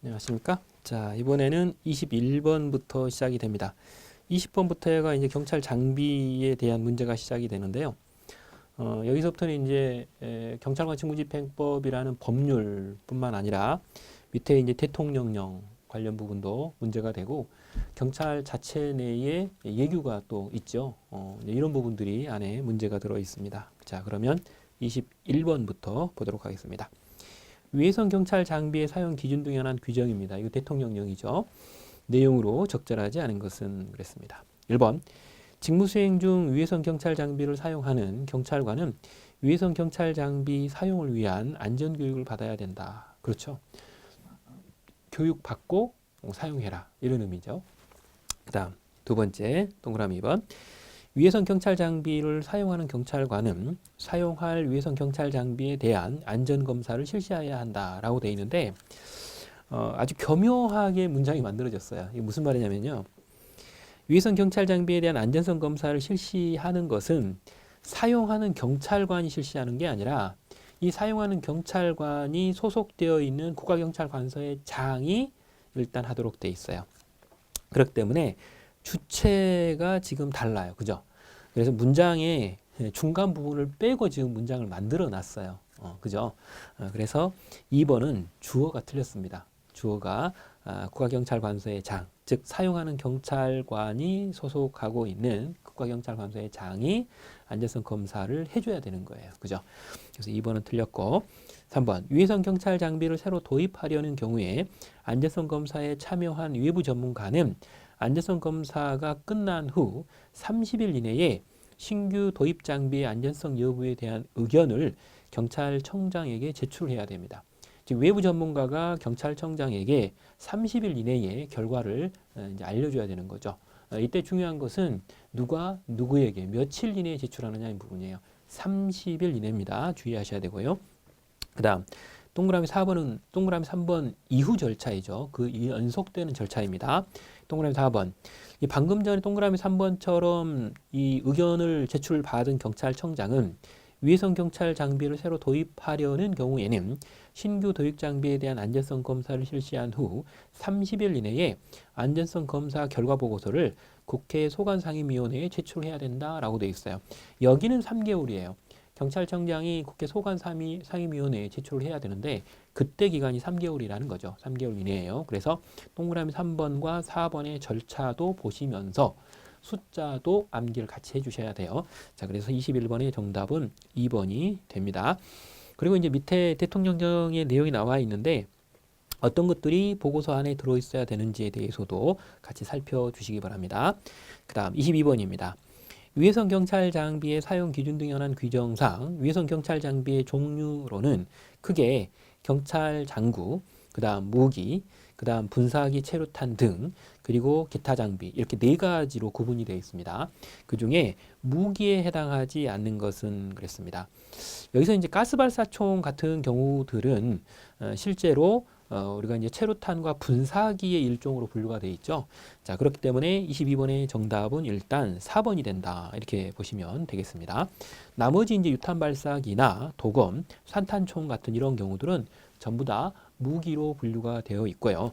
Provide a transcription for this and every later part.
안녕하십니까? 자, 이번에는 21번부터 시작이 됩니다. 20번부터가 이제 경찰 장비에 대한 문제가 시작이 되는데요. 여기서부터는 이제 경찰관 직무집행법이라는 법률뿐만 아니라 밑에 이제 대통령령 관련 부분도 문제가 되고 경찰 자체 내에 예규가 또 있죠. 이런 부분들이 안에 문제가 들어 있습니다. 자, 그러면 21번부터 보도록 하겠습니다. 위해성 경찰 장비의 사용 기준 등에 관한 규정입니다. 이거 대통령령이죠. 내용으로 적절하지 않은 것은 그랬습니다. 1번 직무 수행 중 위해성 경찰 장비를 사용하는 경찰관은 위해성 경찰 장비 사용을 위한 안전 교육을 받아야 된다. 그렇죠. 교육 받고 사용해라. 이런 의미죠. 그다음 두 번째 동그라미 2번 위해성 경찰 장비를 사용하는 경찰관은 사용할 위해성 경찰 장비에 대한 안전 검사를 실시해야 한다라고 되어 있는데 아주 교묘하게 문장이 만들어졌어요. 이게 무슨 말이냐면요. 위해성 경찰 장비에 대한 안전성 검사를 실시하는 것은 사용하는 경찰관이 실시하는 게 아니라 이 사용하는 경찰관이 소속되어 있는 국가경찰관서의 장이 일단 하도록 되어 있어요. 그렇기 때문에 주체가 지금 달라요. 그죠? 그래서 문장의 중간 부분을 빼고 지금 문장을 만들어 놨어요. 그죠? 그래서 2번은 주어가 틀렸습니다. 주어가 국가경찰관서의 장, 즉 사용하는 경찰관이 소속하고 있는 국가경찰관서의 장이 안전성 검사를 해줘야 되는 거예요. 그죠? 그래서 2번은 틀렸고 3번 위해성 경찰 장비를 새로 도입하려는 경우에 안전성 검사에 참여한 외부 전문가는 안전성 검사가 끝난 후 30일 이내에 신규 도입 장비의 안전성 여부에 대한 의견을 경찰청장에게 제출해야 됩니다. 즉 외부 전문가가 경찰청장에게 30일 이내에 결과를 이제 알려줘야 되는 거죠. 이때 중요한 것은 누가 누구에게 며칠 이내에 제출하느냐의 부분이에요. 30일 이내입니다. 주의하셔야 되고요. 그 다음 동그라미 4번은 동그라미 3번 이후 절차이죠. 그 연속되는 절차입니다. 동그라미 4번 이 방금 전에 동그라미 3번처럼 이 의견을 제출받은 경찰청장은 위해성 경찰 장비를 새로 도입하려는 경우에는 신규 도입 장비에 대한 안전성 검사를 실시한 후 30일 이내에 안전성 검사 결과 보고서를 국회 소관상임위원회에 제출해야 된다라고 되어 있어요. 여기는 3개월이에요. 경찰청장이 국회 소관상임위원회에 제출을 해야 되는데 그때 기간이 3개월이라는 거죠. 3개월 이내예요. 그래서 동그라미 3번과 4번의 절차도 보시면서 숫자도 암기를 같이 해주셔야 돼요. 자, 그래서 21번의 정답은 2번이 됩니다. 그리고 이제 밑에 대통령령의 내용이 나와 있는데 어떤 것들이 보고서 안에 들어있어야 되는지에 대해서도 같이 살펴주시기 바랍니다. 그 다음 22번입니다. 위해성 경찰 장비의 사용 기준 등에 관한 규정상 위해성 경찰 장비의 종류로는 크게 경찰 장구, 그 다음 무기, 그 다음 분사기 체류탄 등 그리고 기타 장비 이렇게 네 가지로 구분이 되어 있습니다. 그 중에 무기에 해당하지 않는 것은 그랬습니다. 여기서 이제 가스발사총 같은 경우들은 실제로 우리가 이제 체류탄과 분사기의 일종으로 분류가 되어 있죠. 자, 그렇기 때문에 22번의 정답은 일단 4번이 된다. 이렇게 보시면 되겠습니다. 나머지 이제 유탄 발사기나 도검, 산탄총 같은 이런 경우들은 전부 다 무기로 분류가 되어 있고요.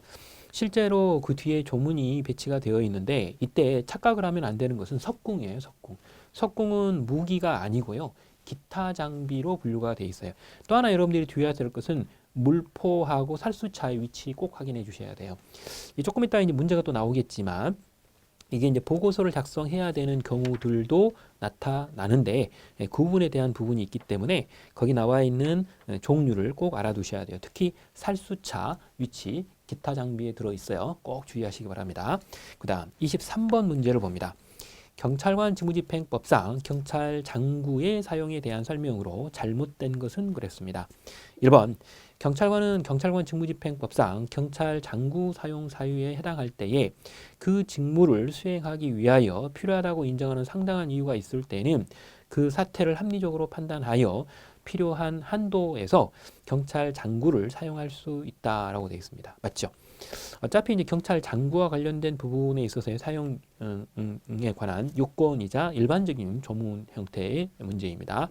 실제로 그 뒤에 조문이 배치가 되어 있는데 이때 착각을 하면 안 되는 것은 석궁이에요. 석궁. 석궁은 무기가 아니고요. 기타 장비로 분류가 되어 있어요. 또 하나 여러분들이 주의해야 될 것은 물포하고 살수차의 위치 꼭 확인해 주셔야 돼요. 조금 이따 이제 문제가 또 나오겠지만 이게 이제 보고서를 작성해야 되는 경우들도 나타나는데 그 부분에 대한 부분이 있기 때문에 거기 나와 있는 종류를 꼭 알아두셔야 돼요. 특히 살수차 위치 기타 장비에 들어 있어요. 꼭 주의하시기 바랍니다. 그 다음 23번 문제를 봅니다. 경찰관 직무집행법상 경찰 장구의 사용에 대한 설명으로 잘못된 것은 그랬습니다. 1번 경찰관은 경찰관 직무집행법상 경찰 장구 사용 사유에 해당할 때에 그 직무를 수행하기 위하여 필요하다고 인정하는 상당한 이유가 있을 때는 그 사태를 합리적으로 판단하여 필요한 한도에서 경찰 장구를 사용할 수 있다라고 되어 있습니다. 맞죠? 어차피 이제 경찰 장구와 관련된 부분에 있어서의 사용에 관한 요건이자 일반적인 조문 형태의 문제입니다.